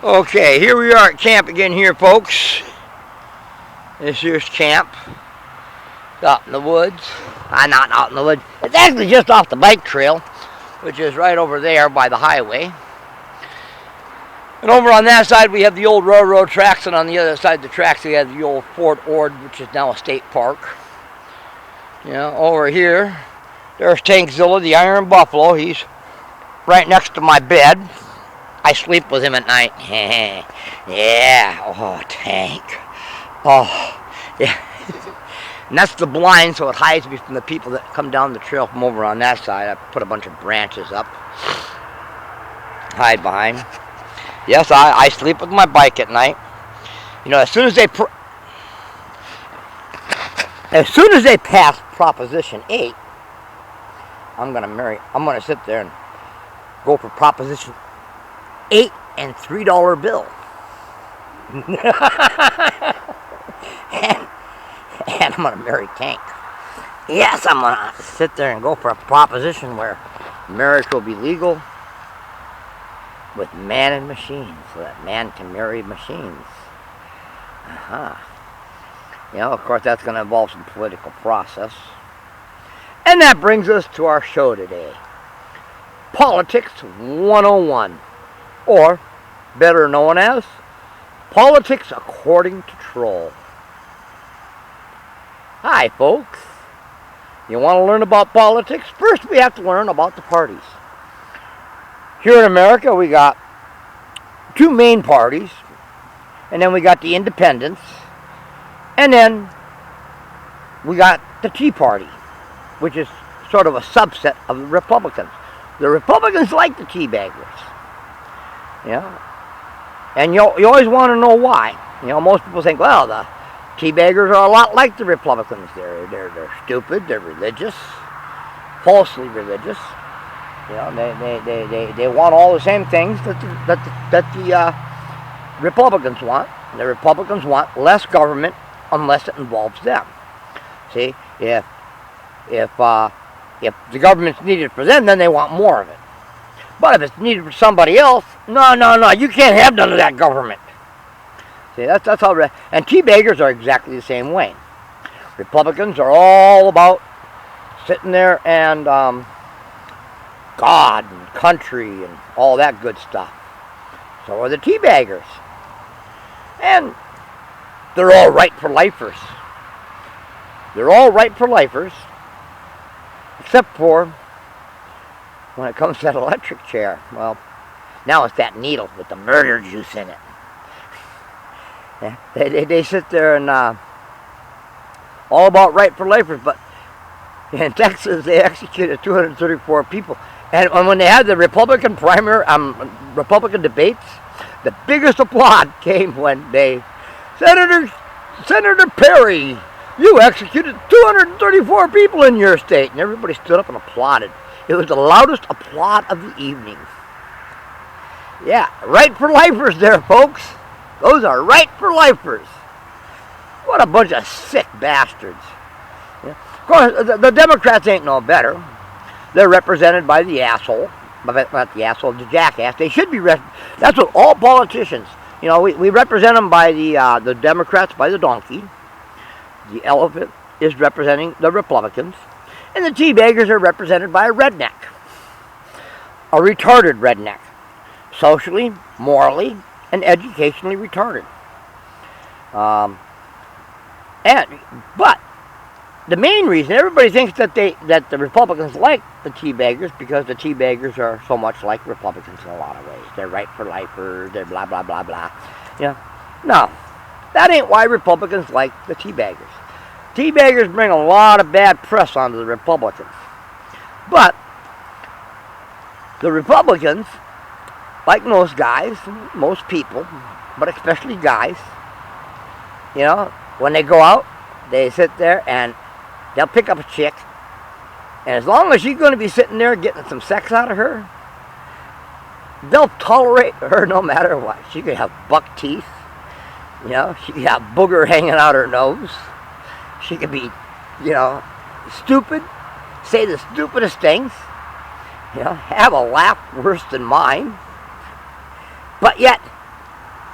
Okay, here we are at camp again here, folks. This here's camp. Out in the woods. Not out in the woods. It's actually just off the bike trail, which is right over there by the highway. And over on that side we have the old railroad tracks, and on the other side of the tracks we have the old Fort Ord, which is now a state park. You know, over here, there's Tankzilla, the Iron Buffalo. He's right next to my bed. I sleep with him at night. Yeah. Oh, Tank. Oh, yeah. And that's the blind, so it hides me from the people that come down the trail from over on that side. I put a bunch of branches up. Hide behind. Yes, I sleep with my bike at night. You know, as soon as they pass Proposition 8, I'm gonna sit there and go for Proposition 8 and $3 bill. and I'm gonna marry Tank. Yes, I'm gonna sit there and go for a proposition where marriage will be legal with man and machine, so that man can marry machines. You know, of course, that's going to involve some political process. And that brings us to our show today. Politics 101, or better known as Politics According to Troll. Hi, folks. You want to learn about politics? First, we have to learn about the parties. Here in America, we got two main parties, and then we got the independents, and then we got the Tea Party, which is sort of a subset of the Republicans. The Republicans like the teabaggers, you know, and you always want to know why. You know, most people think, well, the teabaggers are a lot like the Republicans. They're stupid. They're religious, falsely religious. You know, they want all the same things that the Republicans want. The Republicans want less government unless it involves them. See, if the government's needed for them, then they want more of it. But if it's needed for somebody else, no, you can't have none of that government. See, that's how. And teabaggers are exactly the same way. Republicans are all about sitting there and God and country and all that good stuff. So are the teabaggers. And they're all right for lifers. They're all right for lifers, except for when it comes to that electric chair. Well, now it's that needle with the murder juice in it. Yeah, they sit there and all about right for lifers, but in Texas they executed 234 people. And when they had the Republican Republican debates, the biggest applaud came when Senator Perry, you executed 234 people in your state. And everybody stood up and applauded. It was the loudest applaud of the evening. Yeah, right for lifers there, folks. Those are right for lifers. What a bunch of sick bastards. Yeah. Of course, the Democrats ain't no better. They're represented by the asshole. Not the asshole, the jackass. They should be that's what all politicians, you know, we represent them by the Democrats by the donkey. The elephant is representing the Republicans. And the teabaggers are represented by a redneck. A retarded redneck. Socially, morally, and educationally retarded. But the main reason everybody thinks that the Republicans like the teabaggers because the teabaggers are so much like Republicans in a lot of ways. They're right for lifers. They're blah blah blah blah. You know, no, that ain't why Republicans like the teabaggers. Teabaggers bring a lot of bad press onto the Republicans, but the Republicans, like most guys, most people, but especially guys, you know, when they go out, they sit there and they'll pick up a chick, and as long as she's going to be sitting there getting some sex out of her, they'll tolerate her no matter what. She could have buck teeth, you know, she could have booger hanging out her nose, she could be, you know, stupid, say the stupidest things, you know, have a laugh worse than mine, but yet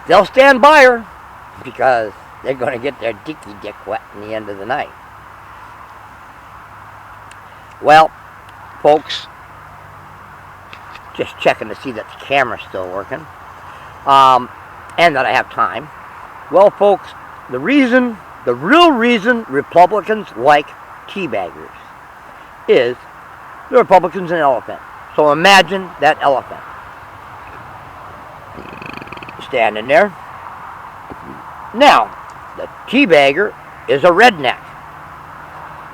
they'll stand by her because they're going to get their dicky dick wet in the end of the night. Well, folks, just checking to see that the camera's still working, and that I have time. Well, folks, the real reason Republicans like teabaggers is the Republican's an elephant. So imagine that elephant standing there. Now, the teabagger is a redneck.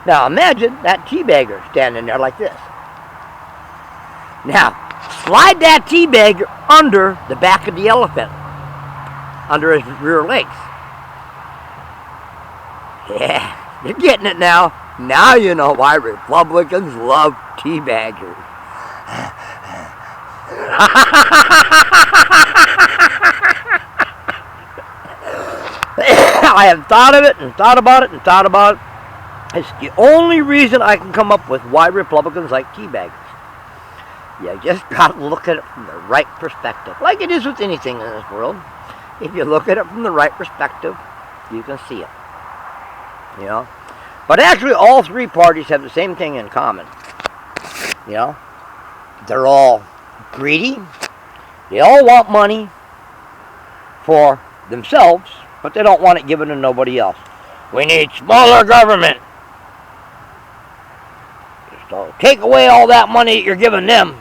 Now imagine that teabagger standing there like this. Now, slide that teabagger under the back of the elephant, under his rear legs. Yeah, you're getting it now. Now you know why Republicans love teabaggers. I have thought of it and thought about it and thought about it. It's the only reason I can come up with why Republicans like teabaggers. You just got to look at it from the right perspective. Like it is with anything in this world. If you look at it from the right perspective, you can see it. You know? But actually, all three parties have the same thing in common. You know? They're all greedy. They all want money for themselves, but they don't want it given to nobody else. We need smaller government. So take away all that money that you're giving them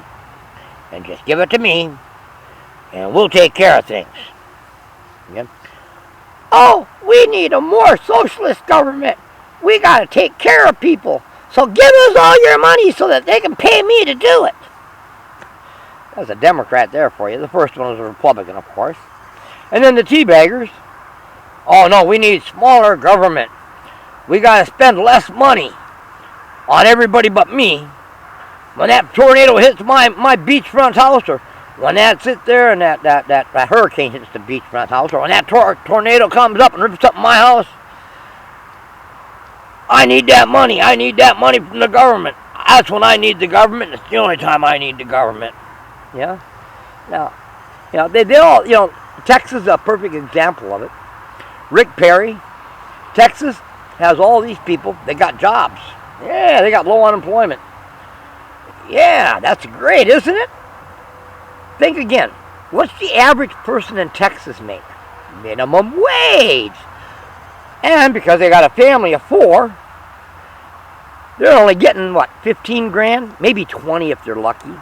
and just give it to me, and we'll take care of things. Okay? Oh, we need a more socialist government. We got to take care of people. So give us all your money so that they can pay me to do it. That's a Democrat there for you. The first one was a Republican, of course. And then the teabaggers. Oh, no, we need smaller government. We got to spend less money on everybody but me. When that tornado hits my beachfront house, or when that sits there and that hurricane hits the beachfront house, or when that tornado comes up and rips up my house, I need that money. I need that money from the government. That's when I need the government. It's the only time I need the government. Yeah? Now, you know, they all, you know, Texas is a perfect example of it. Rick Perry, Texas has all these people. They got jobs. Yeah, they got low unemployment. Yeah, that's great, isn't it? Think again. What's the average person in Texas make? Minimum wage. And because they got a family of 4, they're only getting, what, 15 grand? Maybe 20 if they're lucky.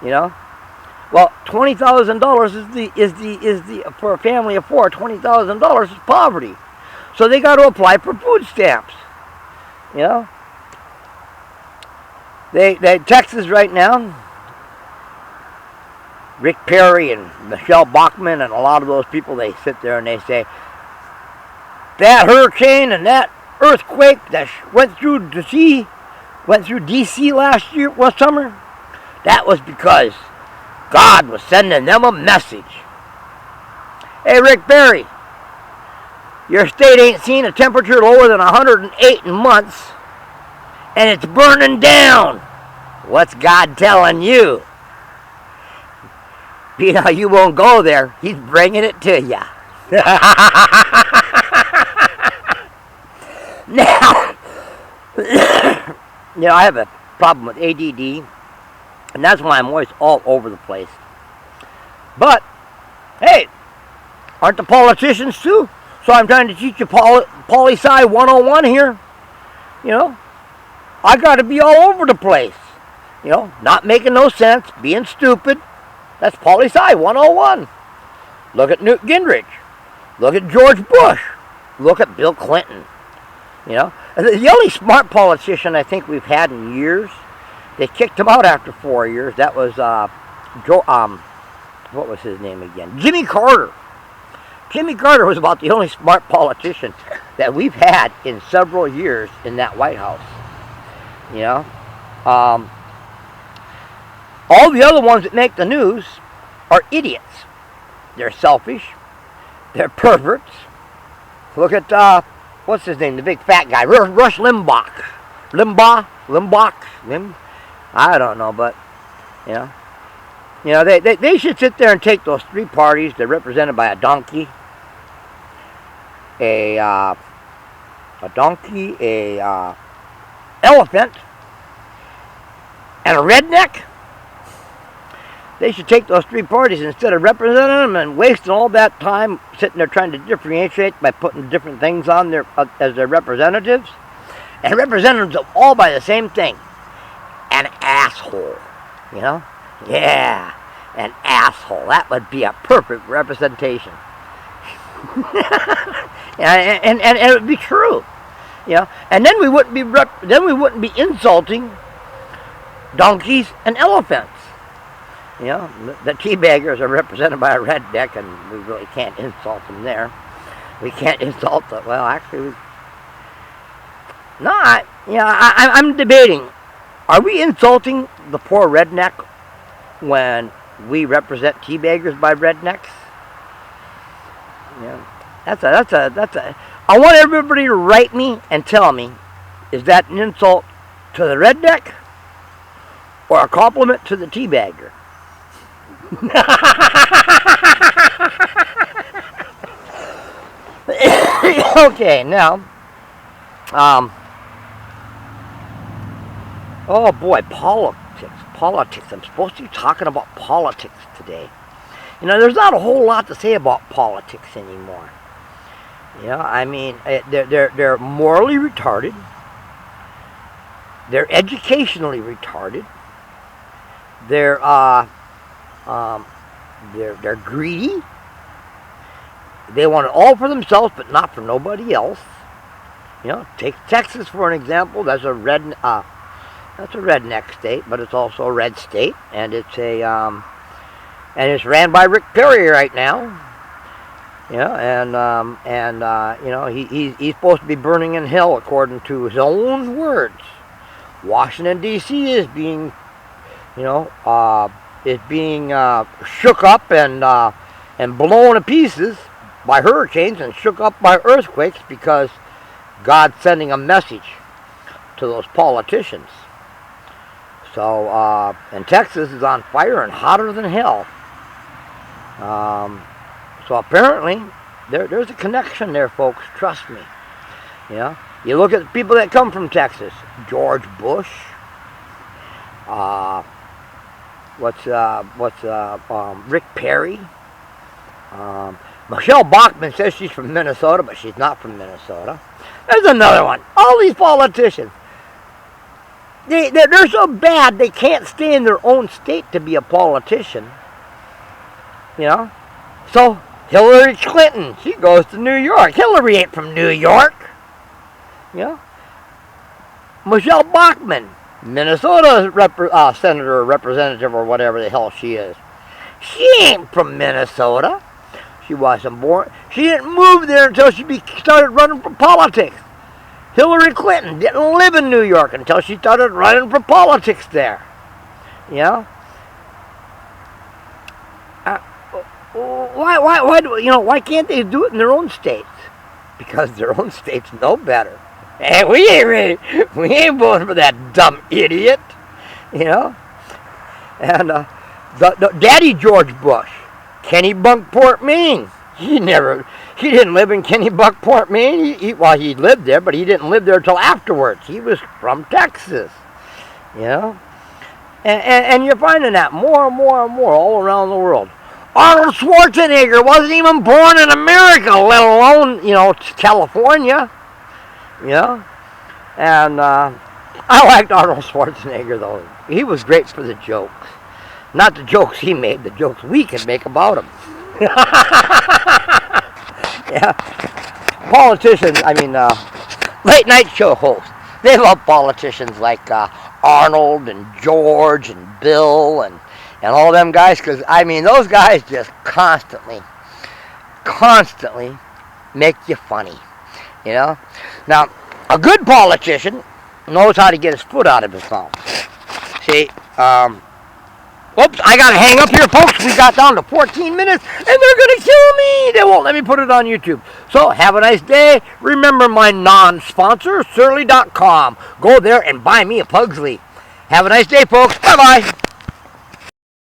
You know? Well, $20,000 is the for a family of 4, $20,000 is poverty. So they got to apply for food stamps. You know? They Texas right now, Rick Perry and Michelle Bachmann and a lot of those people, they sit there and they say, that hurricane and that earthquake that went through D.C. last summer, that was because God was sending them a message. Hey, Rick Perry, your state ain't seen a temperature lower than 108 in months, and it's burning down. What's God telling you? You know, you won't go there. He's bringing it to you. Now, you know, I have a problem with ADD, and that's why I'm always all over the place. But, hey, aren't the politicians too? So I'm trying to teach you poli-sci 101 here. You know, I got to be all over the place. You know, not making no sense, being stupid. That's poli-sci 101. Look at Newt Gingrich. Look at George Bush. Look at Bill Clinton. You know, the only smart politician I think we've had in years, they kicked him out after 4 years. That was what was his name again? Jimmy Carter. Jimmy Carter was about the only smart politician that we've had in several years in that White House. You know, all the other ones that make the news are idiots. They're selfish. They're perverts. Look at what's his name? The big fat guy, Rush Limbaugh. Limbaugh. I don't know, but you know, You know, they should sit there and take those three parties. They're represented by a donkey, a elephant, and a redneck. They should take those three parties instead of representing them and wasting all that time sitting there trying to differentiate by putting different things on there as their representatives. And representatives of all by the same thing. An asshole. You know? Yeah, an asshole. That would be a perfect representation. and it would be true. You know? And then we wouldn't be insulting donkeys and elephants. You know, the teabaggers are represented by a redneck, and we really can't insult them there. We can't insult them. Well, actually, I'm debating. Are we insulting the poor redneck when we represent teabaggers by rednecks? Yeah, that's a. I want everybody to write me and tell me, is that an insult to the redneck or a compliment to the teabagger? Okay, now, oh boy, politics. I'm supposed to be talking about politics today. You know, there's not a whole lot to say about politics anymore. You know, I mean, they're morally retarded. They're educationally retarded. They're greedy. They want it all for themselves, but not for nobody else. You know, take Texas for an example. That's a redneck state, but it's also a red state, and it's it's ran by Rick Perry right now. You know, and you know, he's supposed to be burning in hell according to his own words. Washington D.C. is being, you know, shook up and blown to pieces by hurricanes and shook up by earthquakes because God's sending a message to those politicians. So, and Texas is on fire and hotter than hell. So apparently, there's a connection there, folks. Trust me. You know, you look at the people that come from Texas. George Bush. Rick Perry. Michelle Bachmann says she's from Minnesota, but she's not from Minnesota. There's another one. All these politicians. They're so bad they can't stay in their own state to be a politician. You know? So, Hillary Clinton, she goes to New York. Hillary ain't from New York. You know? Michelle Bachmann, Minnesota senator or representative or whatever the hell she is. She ain't from Minnesota. She wasn't born. She didn't move there until she started running for politics. Hillary Clinton didn't live in New York until she started running for politics there. You know? Why can't they do it in their own states? Because their own states know better. And we ain't voting for that dumb idiot. You know? And Daddy George Bush, Kennebunkport, Maine. He didn't live in Kennebunkport, Maine. He lived there, but he didn't live there until afterwards. He was from Texas. You know? And you're finding that more and more and more all around the world. Arnold Schwarzenegger wasn't even born in America, let alone, you know, California. You know? And I liked Arnold Schwarzenegger, though. He was great for the jokes. Not the jokes he made, the jokes we can make about him. Yeah. Politicians, late night show hosts, they love politicians like Arnold and George and Bill and all them guys, because, those guys just constantly make you funny, you know? Now, a good politician knows how to get his foot out of his mouth. See, oops, I got to hang up here, folks. We got down to 14 minutes, and they're going to kill me. They won't let me put it on YouTube. So, have a nice day. Remember my non-sponsor, Surly.com. Go there and buy me a Pugsley. Have a nice day, folks. Bye-bye.